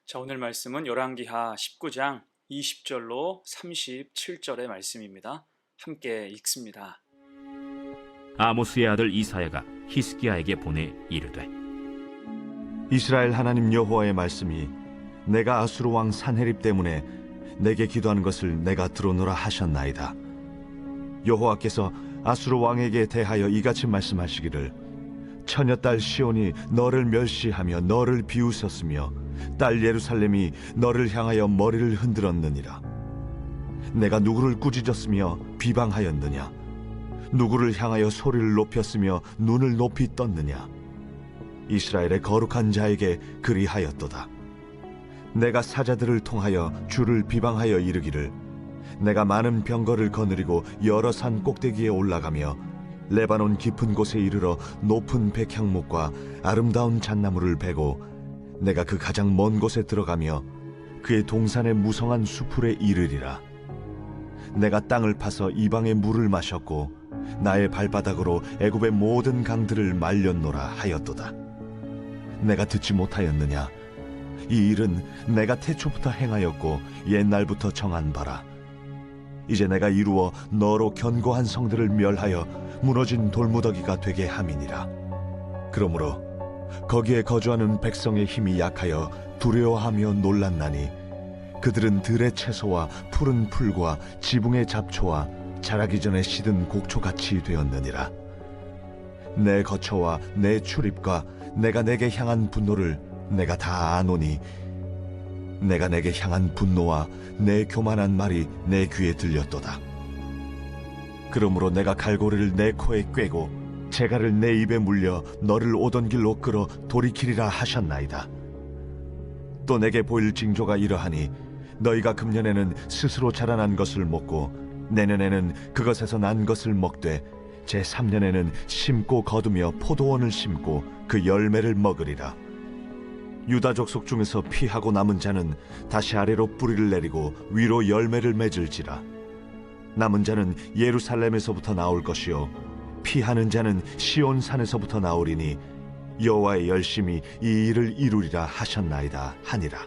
자, 오늘 말씀은 열왕기하 19장 20절로 37절의 말씀입니다. 함께 읽습니다. 아모스의 아들 이사야가 히스기야에게 보내 이르되, 이스라엘 하나님 여호와의 말씀이 내가 아수르 왕 산헤립 때문에 내게 기도하는 것을 내가 들어노라 하셨나이다. 여호와께서 아수르 왕에게 대하여 이같이 말씀하시기를, 처녀딸 시온이 너를 멸시하며 너를 비웃었으며 딸 예루살렘이 너를 향하여 머리를 흔들었느니라. 내가 누구를 꾸짖었으며 비방하였느냐? 누구를 향하여 소리를 높였으며 눈을 높이 떴느냐? 이스라엘의 거룩한 자에게 그리하였도다. 내가 사자들을 통하여 주를 비방하여 이르기를, 내가 많은 병거를 거느리고 여러 산 꼭대기에 올라가며 레바논 깊은 곳에 이르러 높은 백향목과 아름다운 잣나무를 베고 내가 그 가장 먼 곳에 들어가며 그의 동산의 무성한 수풀에 이르리라. 내가 땅을 파서 이방의 물을 마셨고 나의 발바닥으로 애굽의 모든 강들을 말렸노라 하였도다. 내가 듣지 못하였느냐? 이 일은 내가 태초부터 행하였고 옛날부터 정한 바라. 이제 내가 이루어 너로 견고한 성들을 멸하여 무너진 돌무더기가 되게 함이니라. 그러므로 거기에 거주하는 백성의 힘이 약하여 두려워하며 놀랐나니 그들은 들의 채소와 푸른 풀과 지붕의 잡초와 자라기 전에 시든 곡초같이 되었느니라. 내 거처와 내 출입과 내가 내게 향한 분노를 내가 다 아노니 내가 내게 향한 분노와 내 교만한 말이 내 귀에 들렸도다. 그러므로 내가 갈고리를 내 코에 꿰고 재갈을 내 입에 물려 너를 오던 길로 끌어 돌이키리라 하셨나이다. 또 내게 보일 징조가 이러하니 너희가 금년에는 스스로 자라난 것을 먹고 내년에는 그것에서 난 것을 먹되 제3년에는 심고 거두며 포도원을 심고 그 열매를 먹으리라. 유다 족속 중에서 피하고 남은 자는 다시 아래로 뿌리를 내리고 위로 열매를 맺을지라. 남은 자는 예루살렘에서부터 나올 것이요 피하는 자는 시온 산에서부터 나오리니 여호와의 열심이 이 일을 이루리라 하셨나이다 하니라.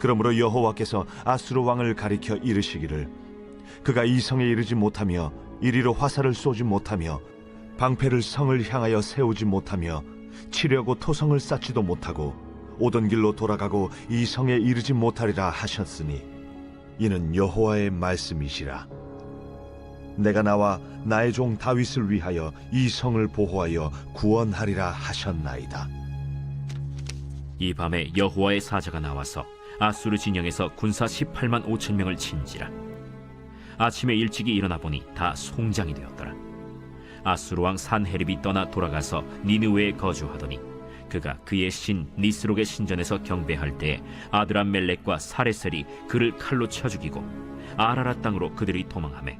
그러므로 여호와께서 아수르 왕을 가리켜 이르시기를, 그가 이 성에 이르지 못하며 이리로 화살을 쏘지 못하며 방패를 성을 향하여 세우지 못하며 치려고 토성을 쌓지도 못하고 오던 길로 돌아가고 이 성에 이르지 못하리라 하셨으니 이는 여호와의 말씀이시라. 내가 나와 나의 종 다윗을 위하여 이 성을 보호하여 구원하리라 하셨나이다. 이 밤에 여호와의 사자가 나와서 아수르 진영에서 군사 18만 5천 명을 친지라. 아침에 일찍이 일어나 보니 다 송장이 되었더라. 아수르 왕 산헤립이 떠나 돌아가서 니느웨에 거주하더니 그가 그의 신 니스록의 신전에서 경배할 때에 아드람멜렉과 사레셀이 그를 칼로 쳐 죽이고 아라라 땅으로 그들이 도망하매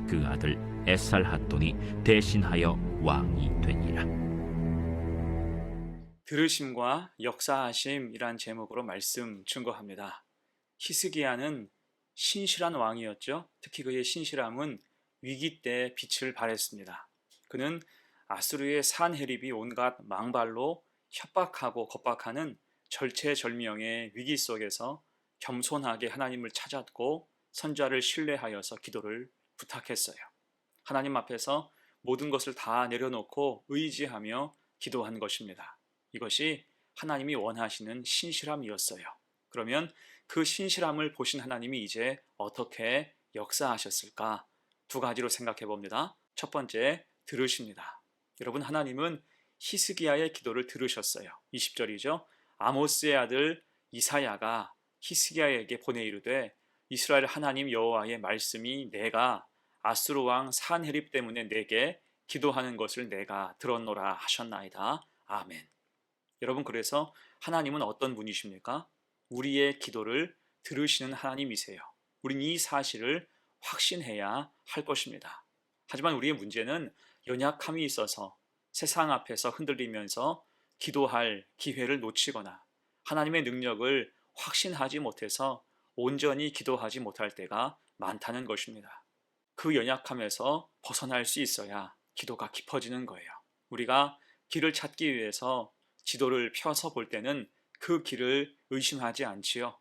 그 아들 에살핫돈이 대신하여 왕이 되니라. 들으심과 역사하심이란 제목으로 말씀 증거합니다. 히스기야는 신실한 왕이었죠. 특히 그의 신실함은 위기 때 빛을 발했습니다. 그는 아수르의 산헤립이 온갖 망발로 협박하고 겁박하는 절체절명의 위기 속에서 겸손하게 하나님을 찾았고 선자를 신뢰하여서 기도를 부탁했어요. 하나님 앞에서 모든 것을 다 내려놓고 의지하며 기도한 것입니다. 이것이 하나님이 원하시는 신실함이었어요. 그러면 그 신실함을 보신 하나님이 이제 어떻게 역사하셨을까? 두 가지로 생각해 봅니다. 첫 번째, 들으십니다. 여러분, 하나님은 히스기야의 기도를 들으셨어요. 20절이죠. 아모스의 아들 이사야가 히스기야에게 보내 이르되, 이스라엘 하나님 여호와의 말씀이 내가 아수르 왕 산헤립 때문에 내게 기도하는 것을 내가 들었노라 하셨나이다. 아멘. 여러분, 그래서 하나님은 어떤 분이십니까? 우리의 기도를 들으시는 하나님이세요. 우린 이 사실을 확신해야 할 것입니다. 하지만 우리의 문제는 연약함이 있어서 세상 앞에서 흔들리면서 기도할 기회를 놓치거나 하나님의 능력을 확신하지 못해서 온전히 기도하지 못할 때가 많다는 것입니다. 그 연약함에서 벗어날 수 있어야 기도가 깊어지는 거예요. 우리가 길을 찾기 위해서 지도를 펴서 볼 때는 그 길을 의심하지 않지요.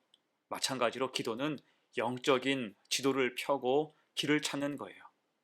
마찬가지로 기도는 영적인 지도를 펴고 길을 찾는 거예요.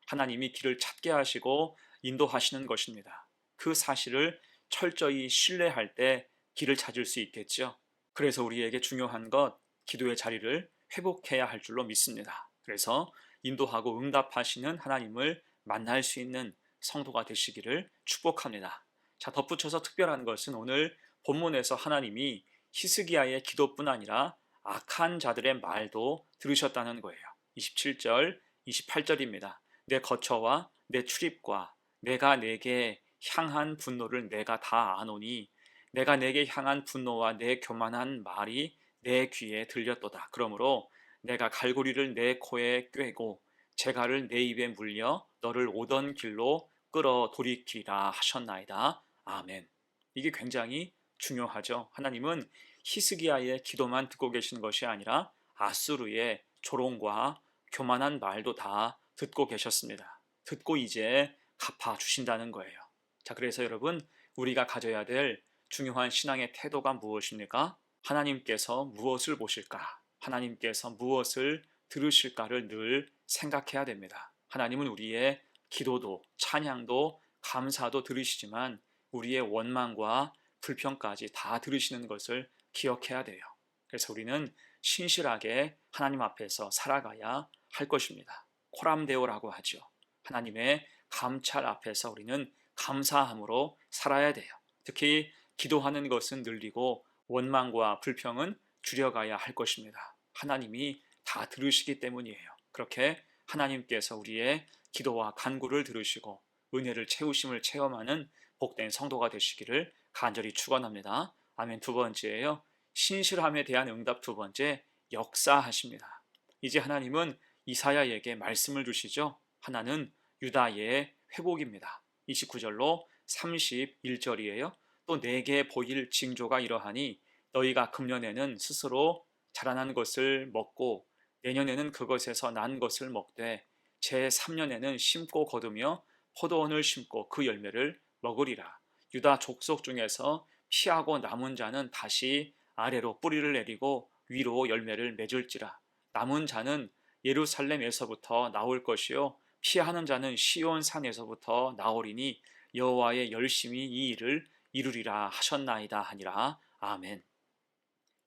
하나님이 길을 찾게 하시고 인도하시는 것입니다. 그 사실을 철저히 신뢰할 때 길을 찾을 수 있겠죠. 그래서 우리에게 중요한 것, 기도의 자리를 회복해야 할 줄로 믿습니다. 그래서 인도하고 응답하시는 하나님을 만날 수 있는 성도가 되시기를 축복합니다. 자, 덧붙여서 특별한 것은 오늘 본문에서 하나님이 히스기야의 기도뿐 아니라 악한 자들의 말도 들으셨다는 거예요. 27절, 28절입니다. 내 거처와 내 출입과 내가 내게 향한 분노를 내가 다 아노니 내가 내게 향한 분노와 내 교만한 말이 내 귀에 들렸도다. 그러므로 내가 갈고리를 내 코에 꿰고 재갈을 내 입에 물려 너를 오던 길로 끌어 돌이키라 하셨나이다. 아멘. 이게 굉장히 중요하죠. 하나님은 히스기야의 기도만 듣고 계신 것이 아니라 아수르의 조롱과 교만한 말도 다 듣고 계셨습니다. 듣고 이제 갚아 주신다는 거예요. 자, 그래서 여러분, 우리가 가져야 될 중요한 신앙의 태도가 무엇입니까? 하나님께서 무엇을 보실까? 하나님께서 무엇을 들으실까를 늘 생각해야 됩니다. 하나님은 우리의 기도도, 찬양도, 감사도 들으시지만 우리의 원망과 불평까지 다 들으시는 것을 기억해야 돼요. 그래서 우리는 신실하게 하나님 앞에서 살아가야 할 것입니다. 코람데오라고 하죠. 하나님의 감찰 앞에서 우리는 감사함으로 살아야 돼요. 특히 기도하는 것은 늘리고 원망과 불평은 줄여가야 할 것입니다. 하나님이 다 들으시기 때문이에요. 그렇게 하나님께서 우리의 기도와 간구를 들으시고 은혜를 채우심을 체험하는 복된 성도가 되시기를 간절히 축원합니다. 아멘. 두 번째예요. 신실함에 대한 응답 두 번째, 역사하십니다. 이제 하나님은 이사야에게 말씀을 주시죠. 하나는 유다의 회복입니다. 29절로 31절이에요. 또 내게 보일 징조가 이러하니 너희가 금년에는 스스로 자라난 것을 먹고 내년에는 그것에서 난 것을 먹되 제3년에는 심고 거두며 포도원을 심고 그 열매를 먹으리라. 유다 족속 중에서 피하고 남은 자는 다시 아래로 뿌리를 내리고 위로 열매를 맺을지라. 남은 자는 예루살렘에서부터 나올 것이요 피하는 자는 시온 산에서부터 나오리니 여호와의 열심히 이 일을 이루리라 하셨나이다 하니라. 아멘.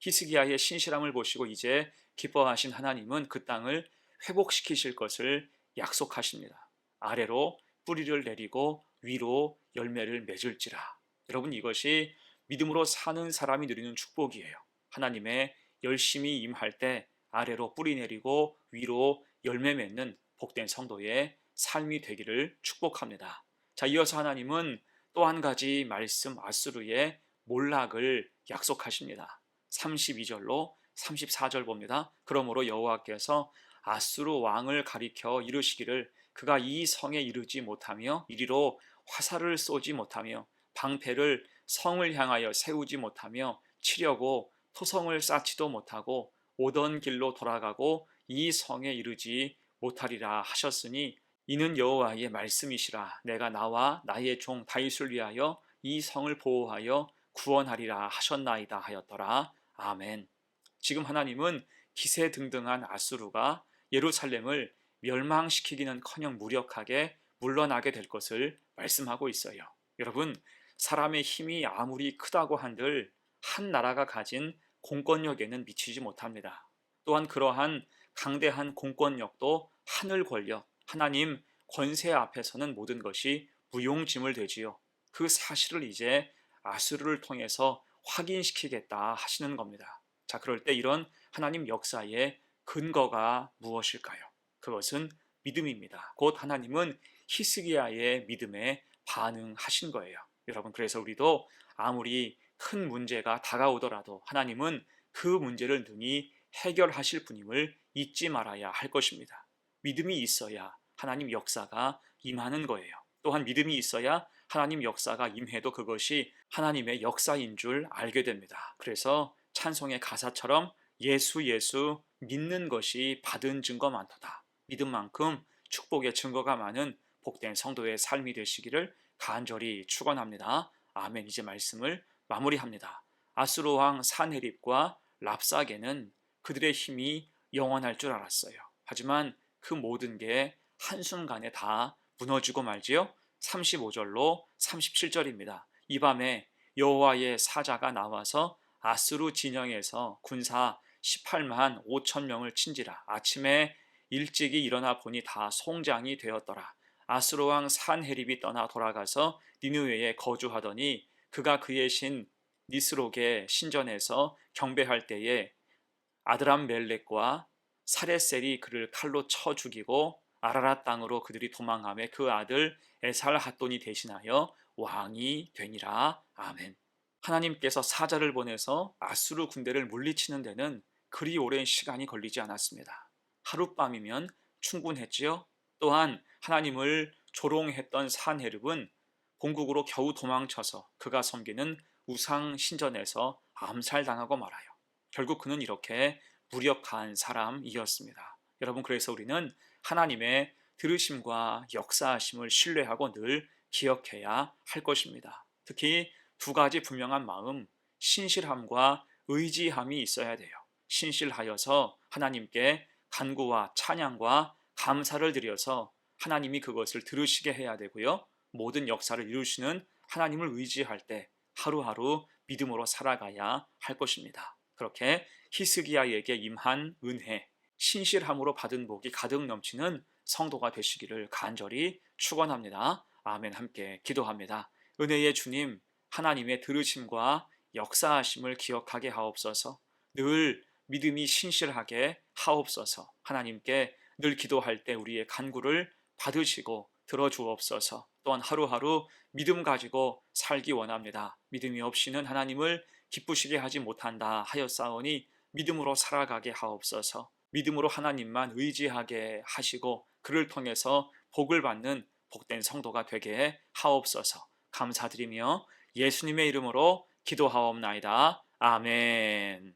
히스기야의 신실함을 보시고 이제 기뻐하신 하나님은 그 땅을 회복시키실 것을 약속하십니다. 아래로 뿌리를 내리고 위로 열매를 맺을지라. 여러분, 이것이 믿음으로 사는 사람이 누리는 축복이에요. 하나님의 열심히 임할 때 아래로 뿌리 내리고 위로 열매 맺는 복된 성도의 삶이 되기를 축복합니다. 자, 이어서 하나님은 또 한 가지 말씀, 아수르의 몰락을 약속하십니다. 32절로 34절 봅니다. 그러므로 여호와께서 아수르 왕을 가리켜 이르시기를 그가 이 성에 이르지 못하며 이리로 화살을 쏘지 못하며 방패를 성을 향하여 세우지 못하며 치려고 토성을 쌓지도 못하고 오던 길로 돌아가고 이 성에 이르지 못하리라 하셨으니 이는 여호와의 말씀이시라. 내가 나와 나의 종 다윗을 위하여 이 성을 보호하여 구원하리라 하셨나이다 하였더라. 아멘. 지금 하나님은 기세등등한 아수르가 예루살렘을 멸망시키기는커녕 무력하게 물러나게 될 것을 말씀하고 있어요. 여러분, 사람의 힘이 아무리 크다고 한들 한 나라가 가진 공권력에는 미치지 못합니다. 또한 그러한 강대한 공권력도 하늘 권력, 하나님 권세 앞에서는 모든 것이 무용지물 되지요. 그 사실을 이제 아수르를 통해서 확인시키겠다 하시는 겁니다. 자, 그럴 때 이런 하나님 역사의 근거가 무엇일까요? 그것은 믿음입니다. 곧 하나님은 히스기야의 믿음에 반응하신 거예요. 여러분, 그래서 우리도 아무리 큰 문제가 다가오더라도 하나님은 그 문제를 능히 해결하실 분임을 잊지 말아야 할 것입니다. 믿음이 있어야 하나님 역사가 임하는 거예요. 또한 믿음이 있어야 하나님 역사가 임해도 그것이 하나님의 역사인 줄 알게 됩니다. 그래서 찬송의 가사처럼 예수 예수 믿는 것이 받은 증거 많도다. 믿음만큼 축복의 증거가 많은 복된 성도의 삶이 되시기를 간절히 축원합니다. 아멘. 이제 말씀을 마무리합니다. 아수르 왕 산헤립과 랍사게는 그들의 힘이 영원할 줄 알았어요. 하지만 그 모든 게 한순간에 다 무너지고 말지요. 35절로 37절입니다. 이 밤에 여호와의 사자가 나와서 아수르 진영에서 군사 18만 5천 명을 친지라. 아침에 일찍이 일어나 보니 다 송장이 되었더라. 아수르 왕 산헤립이 떠나 돌아가서 니느웨에 거주하더니 그가 그의 신 니스록의 신전에서 경배할 때에 아드람멜렉과 사레셀이 그를 칼로 쳐 죽이고 아라랏 땅으로 그들이 도망하며 그 아들 에살핫돈이 대신하여 왕이 되니라. 아멘. 하나님께서 사자를 보내서 아수르 군대를 물리치는 데는 그리 오랜 시간이 걸리지 않았습니다. 하룻밤이면 충분했지요. 또한 하나님을 조롱했던 산헤립은 본국으로 겨우 도망쳐서 그가 섬기는 우상 신전에서 암살당하고 말아요. 결국 그는 이렇게 무력한 사람이었습니다. 여러분, 그래서 우리는 하나님의 들으심과 역사하심을 신뢰하고 늘 기억해야 할 것입니다. 특히 두 가지 분명한 마음, 신실함과 의지함이 있어야 돼요. 신실하여서 하나님께 간구와 찬양과 감사를 드려서 하나님이 그것을 들으시게 해야 되고요. 모든 역사를 이루시는 하나님을 의지할 때 하루하루 믿음으로 살아가야 할 것입니다. 그렇게 히스기야에게 임한 은혜, 신실함으로 받은 복이 가득 넘치는 성도가 되시기를 간절히 축원합니다. 아멘. 함께 기도합니다. 은혜의 주님, 하나님의 들으심과 역사하심을 기억하게 하옵소서. 늘 믿음이 신실하게 하옵소서. 하나님께 늘 기도할 때 우리의 간구를 받으시고 들어주옵소서. 또한 하루하루 믿음 가지고 살기 원합니다. 믿음이 없이는 하나님을 기쁘시게 하지 못한다 하였사오니 믿음으로 살아가게 하옵소서. 믿음으로 하나님만 의지하게 하시고 그를 통해서 복을 받는 복된 성도가 되게 하옵소서. 감사드리며 예수님의 이름으로 기도하옵나이다. 아멘.